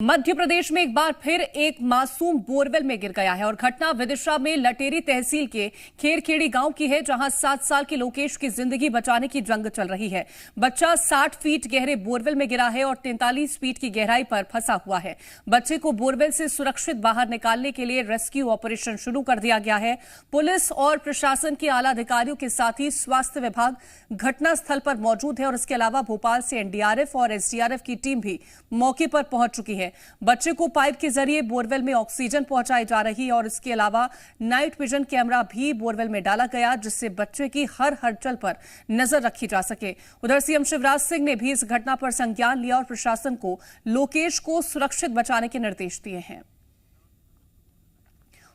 मध्य प्रदेश में एक बार फिर एक मासूम बोरवेल में गिर गया है और घटना विदिशा में लटेरी तहसील के खेरखेड़ी गांव की है, जहां 7 साल के लोकेश की जिंदगी बचाने की जंग चल रही है। बच्चा 60 फीट गहरे बोरवेल में गिरा है और 43 फीट की गहराई पर फंसा हुआ है। बच्चे को बोरवेल से सुरक्षित बाहर निकालने के लिए रेस्क्यू ऑपरेशन शुरू कर दिया गया है। पुलिस और प्रशासन के आला अधिकारियों के साथ ही स्वास्थ्य विभाग घटनास्थल पर मौजूद है और इसके अलावा भोपाल से एनडीआरएफ और एसडीआरएफ की टीम भी मौके पर पहुंच चुकी है। बच्चे को पाइप के जरिए बोरवेल में ऑक्सीजन पहुंचाई जा रही है और इसके अलावा नाइट विजन कैमरा भी बोरवेल में डाला गया, जिससे बच्चे की हर हलचल पर नजर रखी जा सके। उधर सीएम शिवराज सिंह ने भी इस घटना पर संज्ञान लिया और प्रशासन को लोकेश को सुरक्षित बचाने के निर्देश दिए हैं।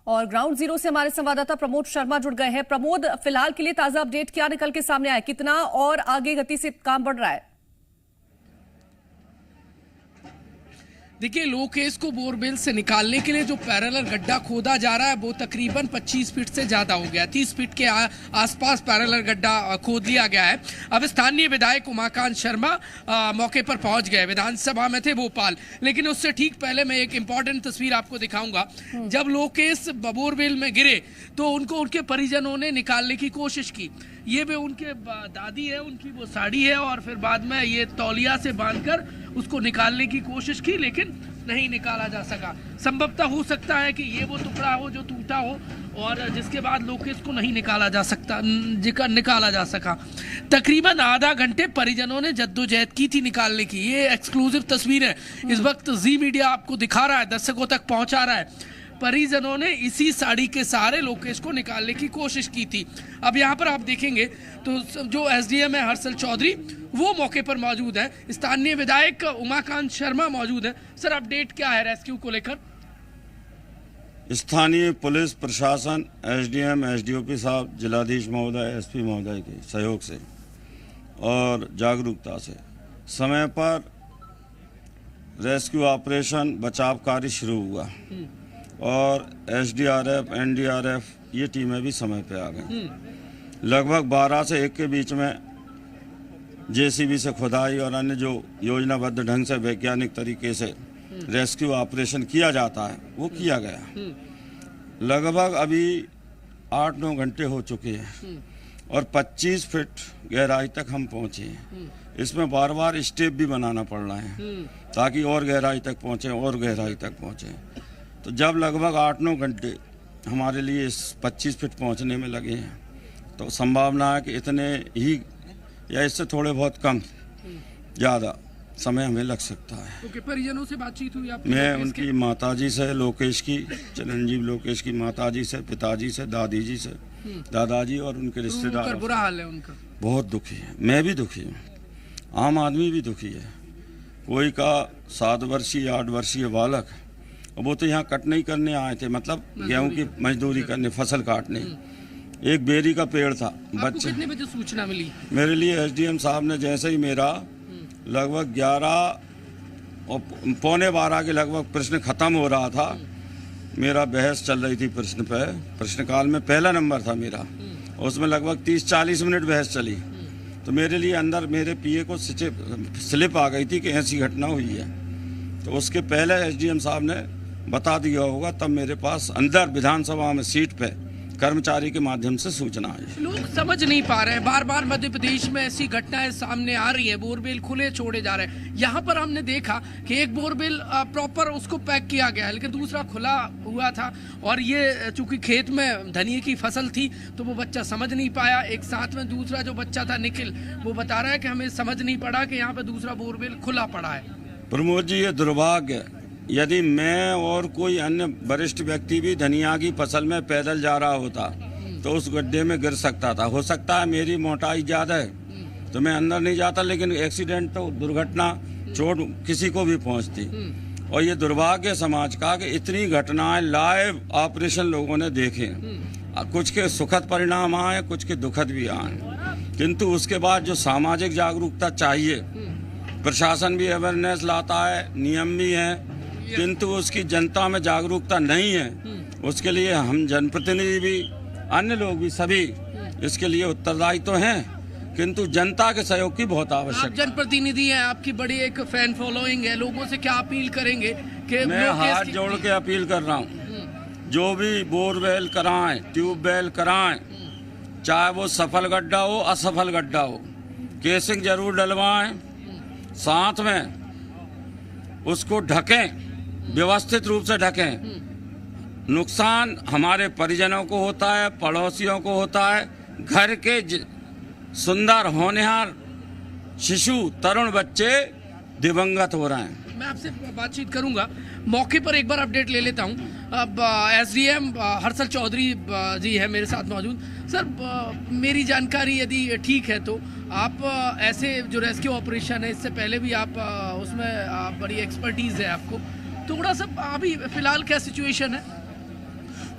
और ग्राउंड जीरो से हमारे संवाददाता प्रमोद शर्मा जुड़ गए हैं। प्रमोद, फिलहाल के लिए ताजा अपडेट क्या निकल के सामने आया, कितना और आगे गति से काम बढ़ रहा है? देखिए, लोकेश को बोरवेल से निकालने के लिए जो पैरेलल गड्ढा खोदा जा रहा है वो तकरीबन 25 फीट से ज़्यादा हो गया। 30 फीट के आसपास पैरेलल गड्ढा खोद लिया गया है। अब स्थानीय विधायक उमाकांत शर्मा मौके पर पहुंच गए। विधानसभा में थे भोपाल, लेकिन उससे ठीक पहले मैं एक इम्पॉर्टेंट तस्वीर आपको दिखाऊंगा। जब लोकेश बोरवेल में गिरे तो उनको उनके परिजनों ने निकालने की कोशिश की। ये भी उनके दादी है, उनकी वो साड़ी है, और फिर बाद में ये तौलिया से बांधकर उसको निकालने की कोशिश की, लेकिन नहीं निकाला जा सका। संभवतः हो सकता है कि ये वो टुकड़ा हो जो टूटा हो और जिसके बाद लोकेश को नहीं निकाला जा सका। तकरीबन आधा घंटे परिजनों ने जद्दोजहद की थी निकालने की। ये एक्सक्लूसिव तस्वीर है, इस वक्त जी मीडिया आपको दिखा रहा है, दर्शकों तक पहुंचा रहा है। परिजनों ने इसी साड़ी के सहारे लोकेश को निकालने की कोशिश की थी। अब यहाँ पर आप देखेंगे तो जो एसडीएम है हर्षल चौधरी, वो मौके पर मौजूद है। स्थानीय विधायक उमाकांत शर्मा मौजूद है। सर, अपडेट क्या है रेस्क्यू को लेकर? स्थानीय पुलिस प्रशासन, एसडीएम, एसडीओपी साहब, जिलाधीश महोदय, एसपी महोदय के सहयोग से और जागरूकता से समय पर रेस्क्यू ऑपरेशन बचाव कार्य शुरू हुआ और एसडीआरएफ, एनडीआरएफ ये टीमें भी समय पे आ गई। लगभग 12 से 1 के बीच में जेसीबी से खुदाई और अन्य जो योजनाबद्ध ढंग से वैज्ञानिक तरीके से रेस्क्यू ऑपरेशन किया जाता है वो किया गया। लगभग अभी 8-9 घंटे हो चुके हैं और 25 फीट गहराई तक हम पहुँचे हैं। इसमें बार बार स्टेप भी बनाना पड़ रहा है ताकि और गहराई तक पहुँचे और गहराई तक पहुँचे। तो जब लगभग 8-9 घंटे हमारे लिए इस 25 फीट पहुंचने में लगे हैं, तो संभावना है कि इतने ही या इससे थोड़े बहुत कम ज़्यादा समय हमें लग सकता है। ओके, परिजनों से बातचीत हुई आपकी? मैं उनकी माताजी से, लोकेश की, चिरंजीव लोकेश की माताजी से, पिताजी से, दादी जी से, दादाजी और उनके रिश्तेदार। बुरा हाल है उनका, बहुत दुखी है। मैं भी दुखी हूँ, आम आदमी भी दुखी है। कोई का 7 वर्षीय 8 वर्षीय बालक, वो तो यहाँ कट नहीं करने आए थे, मतलब गेहूं की मजदूरी करने, फसल काटने। एक बेरी का पेड़ था। बच्चे कितने बजे सूचना मिली? मेरे लिए एसडीएम साहब ने जैसे ही मेरा लगभग 11 और 11:15 के लगभग प्रश्न खत्म हो रहा था, मेरा बहस चल रही थी प्रश्न पे, प्रश्नकाल में पहला नंबर था मेरा, उसमें लगभग 30-40 मिनट बहस चली। तो मेरे लिए अंदर मेरे पीए को स्लिप आ गई थी कि ऐसी घटना हुई है। तो उसके पहले एसडीएम साहब ने बता दिया होगा, तब मेरे पास अंदर विधानसभा में सीट पे कर्मचारी के माध्यम से सूचना आई। लोग समझ नहीं पा रहे हैं, बार बार मध्य प्रदेश में ऐसी घटनाएं सामने आ रही है, बोरवेल खुले छोड़े जा रहे हैं। यहाँ पर हमने देखा कि एक बोरवेल प्रॉपर उसको पैक किया गया है, लेकिन दूसरा खुला हुआ था। और ये चूंकि खेत में धनिये की फसल थी तो वो बच्चा समझ नहीं पाया। एक साथ में दूसरा जो बच्चा था निखिल, वो बता रहा है कि हमें समझ नहीं पड़ा कि यहाँ पे दूसरा बोरवेल खुला पड़ा है। प्रमोद जी, ये दुर्भाग्य, यदि मैं और कोई अन्य वरिष्ठ व्यक्ति भी धनिया की फसल में पैदल जा रहा होता तो उस गड्ढे में गिर सकता था। हो सकता है मेरी मोटाई ज़्यादा है तो मैं अंदर नहीं जाता, लेकिन एक्सीडेंट तो, दुर्घटना, चोट किसी को भी पहुंचती। और ये दुर्भाग्य समाज का कि इतनी घटनाएं लाइव ऑपरेशन लोगों ने देखे, कुछ के सुखद परिणाम आए, कुछ के दुखद भी आए, किंतु उसके बाद जो सामाजिक जागरूकता चाहिए, प्रशासन भी अवेयरनेस लाता है, नियम भी हैं, किंतु उसकी जनता में जागरूकता नहीं है। उसके लिए हम जनप्रतिनिधि भी, अन्य लोग भी, सभी इसके लिए उत्तरदायी तो हैं। किंतु जनता के सहयोग की बहुत आप आवश्यकता। जनप्रतिनिधि हैं, आपकी बड़ी एक फैन फॉलोइंग है, लोगों से क्या अपील करेंगे कि मैं लोकेश हाथ की- जोड़ के अपील कर रहा हूँ, जो भी बोरवेल कराएं, ट्यूबवेल कराएं, चाहे वो सफल गड्ढा हो असफल गड्ढा हो, केसिंग जरूर डलवाएं, साथ में उसको ढकें, व्यवस्थित रूप से ढकें। नुकसान हमारे परिजनों को होता है, पड़ोसियों को होता है, घर के सुंदर होनहार शिशु तरुण बच्चे दिवंगत हो रहे हैं। मैं आपसे बातचीत करूंगा, मौके पर एक बार अपडेट ले लेता हूं। अब एसडीएम हर्षल चौधरी जी है मेरे साथ मौजूद। सर, मेरी जानकारी यदि ठीक है तो आप ऐसे जो रेस्क्यू ऑपरेशन है, इससे पहले भी आप उसमें बड़ी एक्सपर्टीज है आपको, थोड़ा सा अभी फिलहाल क्या सिचुएशन है?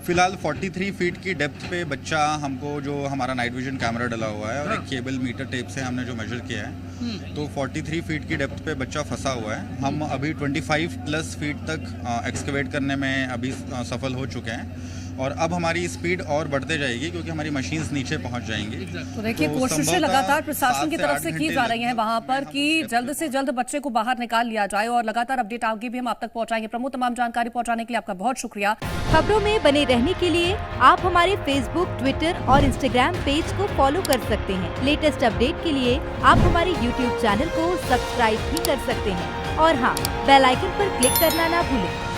फिलहाल 43 फीट की डेप्थ पे बच्चा हमको, जो हमारा नाइट विजन कैमरा डला हुआ है और एक केबल मीटर टेप से हमने जो मेजर किया है, तो 43 फीट की डेप्थ पे बच्चा फंसा हुआ है। हम अभी 25 प्लस फीट तक एक्सकवेट करने में अभी सफल हो चुके हैं और अब हमारी स्पीड और बढ़ते जाएगी क्योंकि हमारी मशीन्स नीचे पहुंच जाएंगी। तो देखिए, तो कोशिशें संभवतः लगातार प्रशासन की 7 से तरफ 8 से की घंटे जा रही हैं लगभग वहां पर यहाँ कि जल्द से जल्द बच्चे को बाहर निकाल लिया जाए, और लगातार अपडेट आगे भी हम आप तक पहुंचाएंगे। प्रमोद, तमाम जानकारी पहुंचाने के लिए आपका बहुत शुक्रिया। खबरों में बने रहने के लिए आप हमारे फेसबुक, ट्विटर और इंस्टाग्राम पेज को फॉलो कर सकते हैं। लेटेस्ट अपडेट के लिए आप हमारे यूट्यूब चैनल को सब्सक्राइब भी कर सकते हैं और हाँ, बेल आइकन पर क्लिक करना ना भूलें।